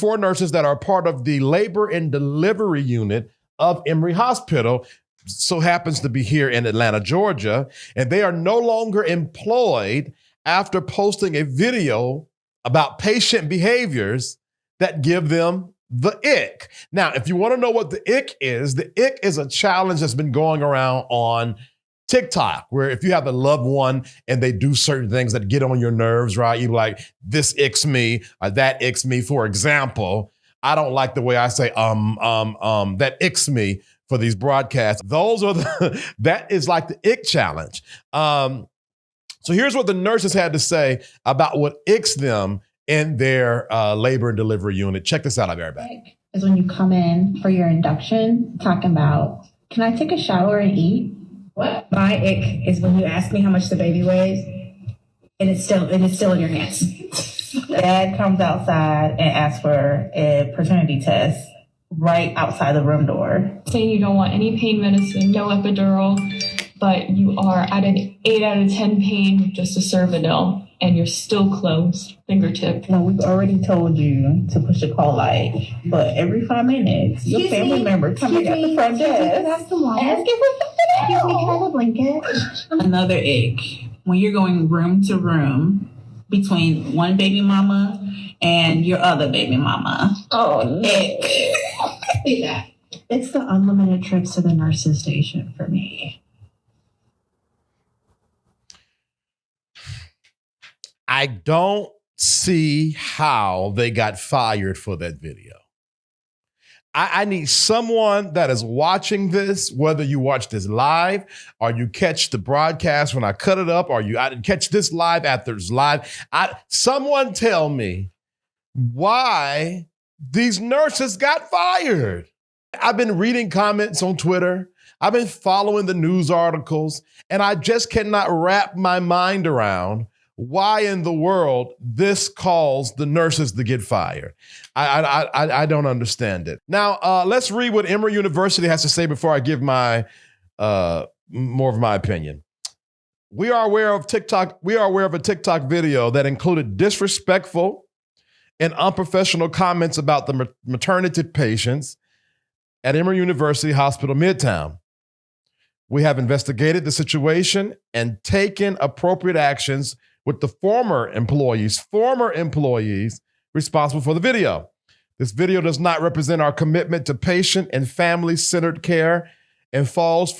4 nurses that are part of the labor and delivery unit of Emory Hospital, so happens to be here in Atlanta, Georgia, and they are no longer employed after posting a video about patient behaviors that give them the ick. Now, if you want to know what the ick is a challenge that's been going around on TikTok, where if you have a loved one and they do certain things that get on your nerves, right? You're like, this icks me, or that icks me. For example, I don't like the way I say, that icks me for these broadcasts. Those are that is like the ick challenge. So here's what the nurses had to say about what icks them in their labor and delivery unit. Check this out, I'll be right back. Is when you come in for your induction, talking about, can I take a shower and eat? What? My ick is when you ask me how much the baby weighs, and it's still in your hands. Dad comes outside and asks for a paternity test right outside the room door. Saying you don't want any pain medicine, no epidural, but you are at an 8 out of 10 pain just to Cervidil, and you're still closed, fingertip. No, we've already told you to push a call light, but every 5 minutes, your family member coming at the front desk asking for something else. Excuse me, can I have a blanket? Another ick, when you're going room to room between one baby mama and your other baby mama. Oh, no. Ick. Yeah. It's the unlimited trips to the nurse's station for me. I don't see how they got fired for that video. I need someone that is watching this, whether you watch this live or you catch the broadcast when I cut it up, or I catch this live after it's live. Someone tell me why these nurses got fired. I've been reading comments on Twitter. I've been following the news articles, and I just cannot wrap my mind around why in the world this caused the nurses to get fired. I don't understand it. Now, let's read what Emory University has to say before I give my more of my opinion. We are aware of a TikTok video that included disrespectful and unprofessional comments about the maternity patients at Emory University Hospital Midtown. We have investigated the situation and taken appropriate actions with the former employees responsible for the video. This video does not represent our commitment to patient and family-centered care and falls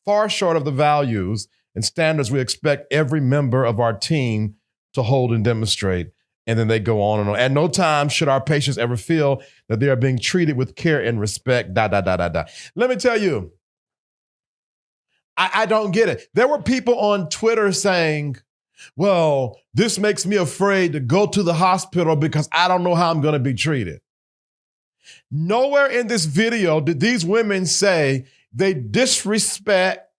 far short of the values and standards we expect every member of our team to hold and demonstrate. And then they go on and on. At no time should our patients ever feel that they are being treated with care and respect, ... Let me tell you, I don't get it. There were people on Twitter saying, well, this makes me afraid to go to the hospital because I don't know how I'm going to be treated. Nowhere in this video did these women say they disrespect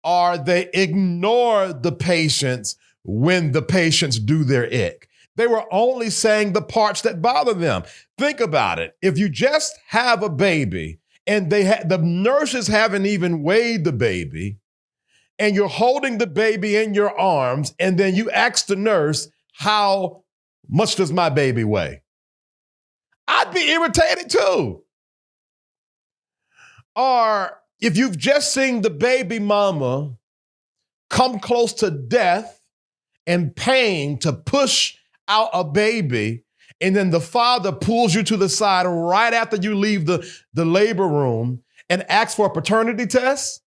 or they ignore the patients when the patients do their ick. They were only saying the parts that bother them. Think about it. If you just have a baby and the nurses haven't even weighed the baby, and you're holding the baby in your arms, and then you ask the nurse, how much does my baby weigh? I'd be irritated too. Or if you've just seen the baby mama come close to death and pain to push out a baby, and then the father pulls you to the side right after you leave the labor room and asks for a paternity test,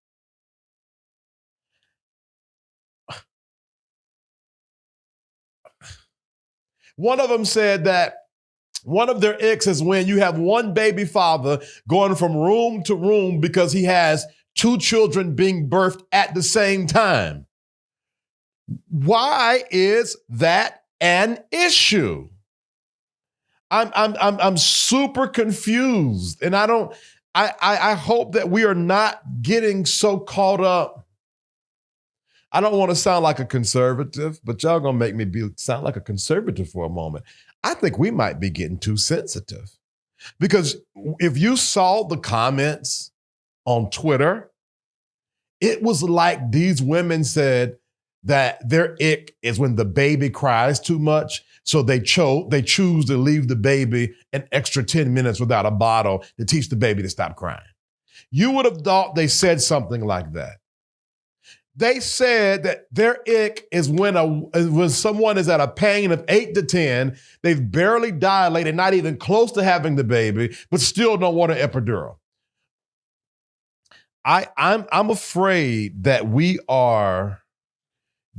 one of them said that one of their icks is when you have one baby father going from room to room because he has 2 children being birthed at the same time. Why is that an issue? I'm super confused, and I hope that we are not getting so caught up. I don't want to sound like a conservative, but y'all gonna make me sound like a conservative for a moment. I think we might be getting too sensitive. Because if you saw the comments on Twitter, it was like these women said, that their ick is when the baby cries too much. So they choose to leave the baby an extra 10 minutes without a bottle to teach the baby to stop crying. You would have thought they said something like that. They said that their ick is when someone is at a pain of 8 to 10, they've barely dilated, not even close to having the baby, but still don't want an epidural. I'm afraid that we are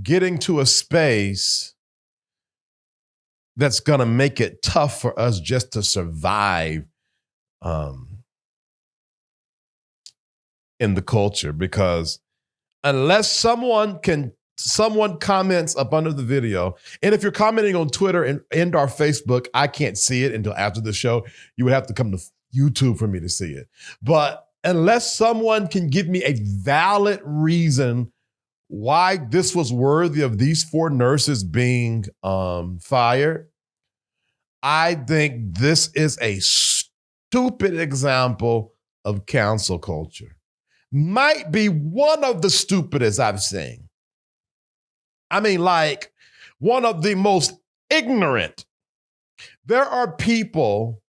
getting to a space that's going to make it tough for us just to survive in the culture, because unless someone comments up under the video, and if you're commenting on Twitter and our Facebook, I can't see it until after the show. You would have to come to YouTube for me to see it. But unless someone can give me a valid reason why this was worthy of these 4 nurses being fired, I think this is a stupid example of cancel culture. Might be one of the stupidest I've seen. I mean, like, one of the most ignorant. There are people,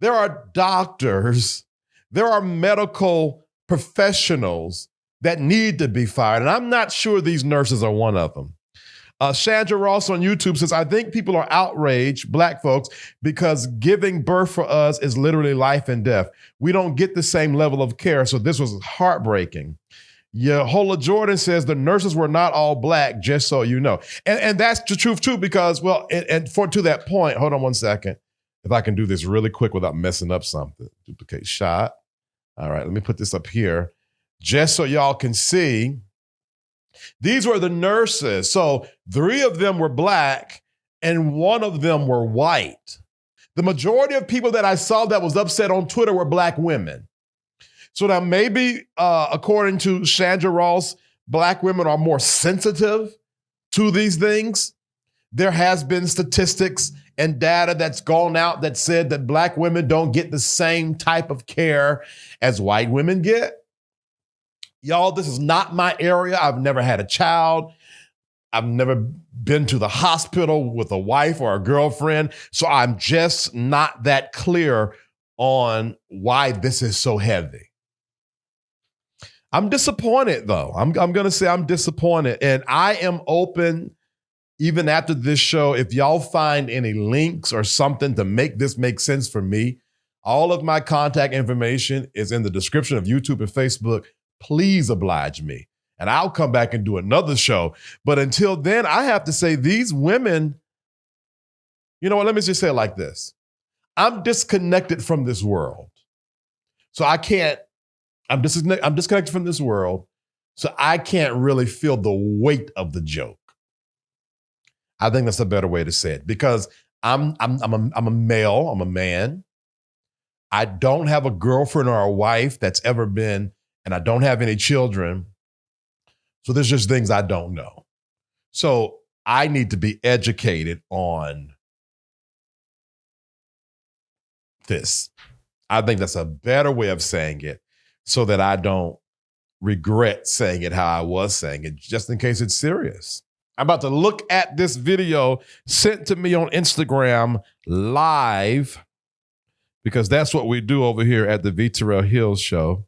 there are doctors, there are medical professionals that need to be fired, and I'm not sure these nurses are one of them. Chandra Ross on YouTube says, I think people are outraged, Black folks, because giving birth for us is literally life and death. We don't get the same level of care, so this was heartbreaking. Yehola Jordan says the nurses were not all Black, just so you know. And that's the truth too, because, well, to that point, hold on one second. If I can do this really quick without messing up something. Duplicate shot. All right, let me put this up here. Just so y'all can see, these were the nurses. So 3 of them were Black and 1 of them were white. The majority of people that I saw that was upset on Twitter were Black women. So now maybe, according to Chandra Ross, Black women are more sensitive to these things. There has been statistics and data that's gone out that said that Black women don't get the same type of care as white women get. Y'all, this is not my area. I've never had a child. I've never been to the hospital with a wife or a girlfriend. So I'm just not that clear on why this is so heavy. I'm disappointed, though. I'm going to say I'm disappointed. And I am open, even after this show, if y'all find any links or something to make this make sense for me. All of my contact information is in the description of YouTube and Facebook. Please oblige me, and I'll come back and do another show. But until then, I have to say these women, you know what, let me just say it like this. I'm disconnected from this world. So I can't, I'm disconnected from this world, so I can't really feel the weight of the joke. I think that's a better way to say it, because I'm a male, I'm a man. I don't have a girlfriend or a wife that's ever been, and I don't have any children. So there's just things I don't know. So I need to be educated on this. I think that's a better way of saying it, so that I don't regret saying it how I was saying it, just in case it's serious. I'm about to look at this video sent to me on Instagram live, because that's what we do over here at the V. Terrell Hills Show.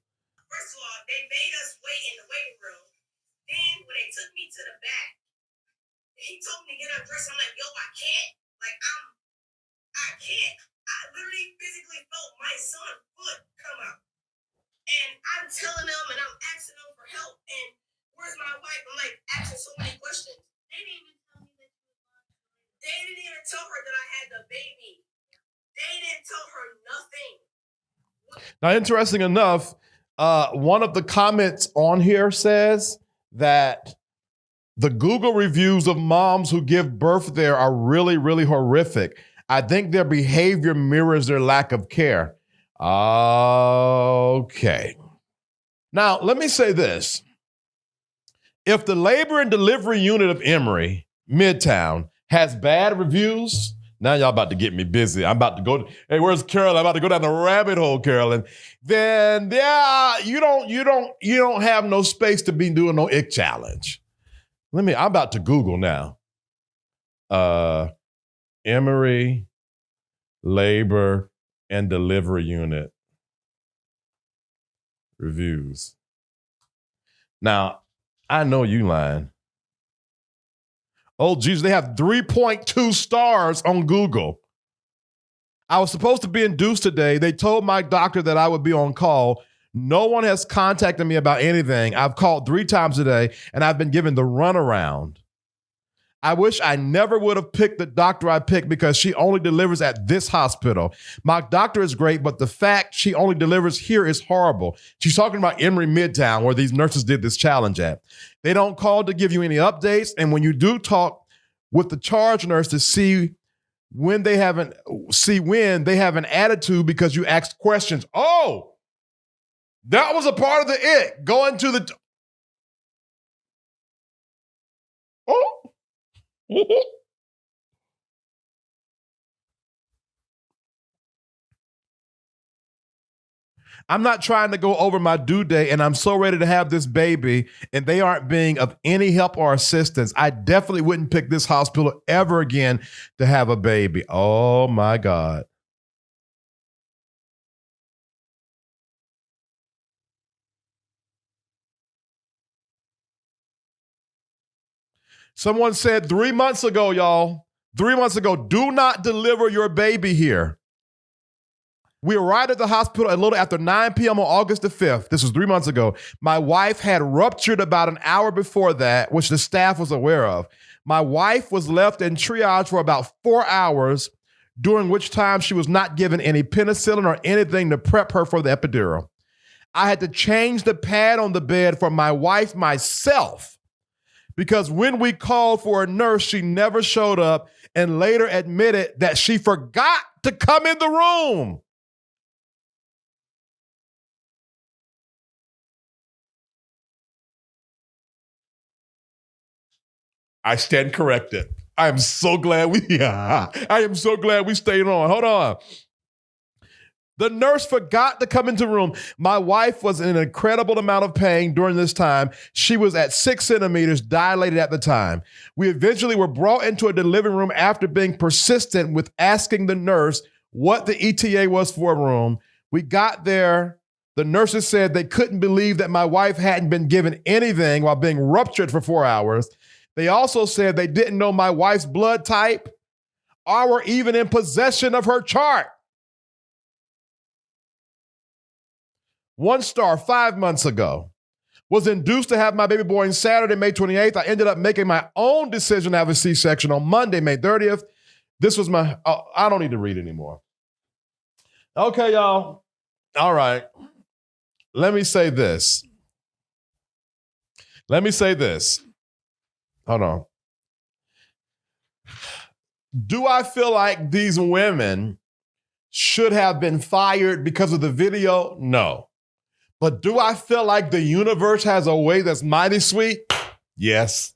First of all, they made us wait in the waiting room. Then when they took me to the back, he told me to get undressed. I'm like, yo, I can't. Like, I can't. I literally physically felt my son's foot come out. And I'm telling them and I'm asking them for help. And where's my wife? I'm like asking so many questions. They didn't even tell me that you were lying. They didn't even tell her that I had the baby. They didn't tell her nothing. Now, interesting enough, one of the comments on here says that the Google reviews of moms who give birth there are really, really horrific. I think their behavior mirrors their lack of care. Okay. Now, let me say this. If the labor and delivery unit of Emory, Midtown, has bad reviews, now y'all about to get me busy. I'm about to go, hey, where's Carolyn? I'm about to go down the rabbit hole, Carolyn. Then, yeah, you don't have no space to be doing no ick challenge. I'm about to Google now. Emory Labor and Delivery Unit reviews. Now, I know you lying. Oh, geez, they have 3.2 stars on Google. I was supposed to be induced today. They told my doctor that I would be on call. No one has contacted me about anything. I've called 3 times today, and I've been given the runaround. I wish I never would have picked the doctor I picked because she only delivers at this hospital. My doctor is great, but the fact she only delivers here is horrible. She's talking about Emory Midtown, where these nurses did this challenge at. They don't call to give you any updates, and when you do talk with the charge nurse to see when they have an attitude because you asked questions. Oh, that was a part of the ick. Going to the I'm not trying to go over my due date, and I'm so ready to have this baby, and they aren't being of any help or assistance. I definitely wouldn't pick this hospital ever again to have a baby. Oh, my God. Someone said 3 months ago, y'all, 3 months ago, do not deliver your baby here. We arrived at the hospital a little after 9 p.m. on August the 5th. This was 3 months ago. My wife had ruptured about an hour before that, which the staff was aware of. My wife was left in triage for about 4 hours, during which time she was not given any penicillin or anything to prep her for the epidural. I had to change the pad on the bed for my wife myself because when we called for a nurse, she never showed up and later admitted that she forgot to come in the room. I stand corrected. I am so glad we stayed on. Hold on. The nurse forgot to come into the room. My wife was in an incredible amount of pain during this time. She was at 6 centimeters dilated at the time. We eventually were brought into a delivery room after being persistent with asking the nurse what the ETA was for a room. We got there. The nurses said they couldn't believe that my wife hadn't been given anything while being ruptured for 4 hours. They also said they didn't know my wife's blood type or were even in possession of her chart. 1 star 5 months ago. Was induced to have my baby boy on Saturday, May 28th. I ended up making my own decision to have a C-section on Monday, May 30th. This was I don't need to read anymore. Okay, y'all. All right. Let me say this. Hold on. Do I feel like these women should have been fired because of the video? No. But do I feel like the universe has a way that's mighty sweet? Yes.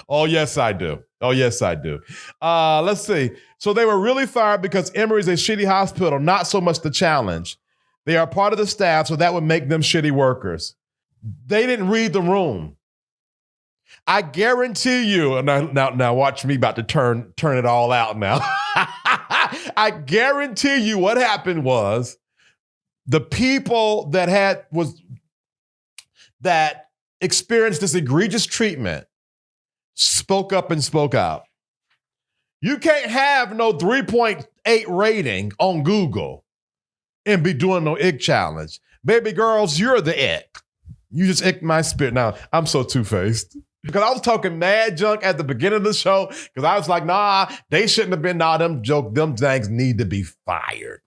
Oh, yes, I do. Let's see. So they were really fired because Emory's a shitty hospital, not so much the challenge. They are part of the staff, so that would make them shitty workers. They didn't read the room. I guarantee you, now watch me about to turn it all out now. I guarantee you what happened was the people that experienced this egregious treatment spoke up and spoke out. You can't have no 3.8 rating on Google and be doing no ick challenge. Baby girls, you're the ick. You just icked my spirit. Now, I'm so two-faced. Because I was talking mad junk at the beginning of the show, because I was like, nah, they shouldn't have been, them things need to be fired.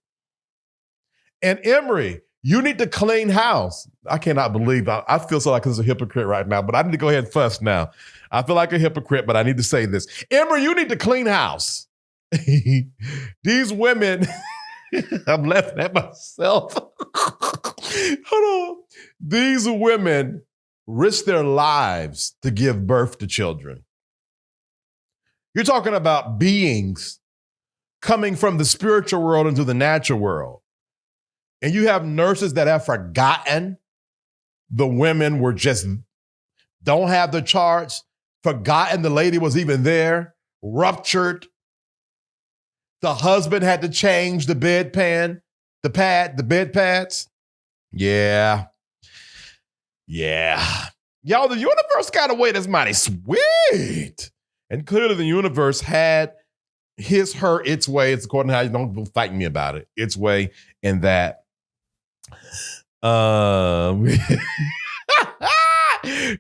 And Emory, you need to clean house. I cannot believe, I feel so like this is a hypocrite right now, but I need to go ahead and fuss now. I feel like a hypocrite, but I need to say this. Emory, you need to clean house. These women, I'm laughing at myself. Hold on. These women risk their lives to give birth to children. You're talking about beings coming from the spiritual world into the natural world. And you have nurses that have forgotten the women were just don't have the charts, forgotten the lady was even there, ruptured. The husband had to change the bedpan, the bed pads. Yeah. Y'all, the universe got a way that's mighty sweet. And clearly the universe had its way. It's according to how you don't fight me about it. Its way in that.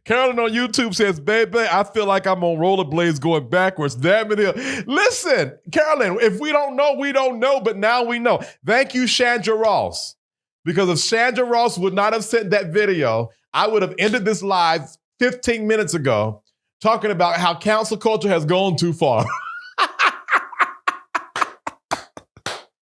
Carolyn on YouTube says, baby, I feel like I'm on rollerblades going backwards. Damn it. Listen, Carolyn, if we don't know, we don't know, but now we know. Thank you, Chandra Ross. Because if Chandra Ross would not have sent that video, I would have ended this live 15 minutes ago talking about how cancel culture has gone too far.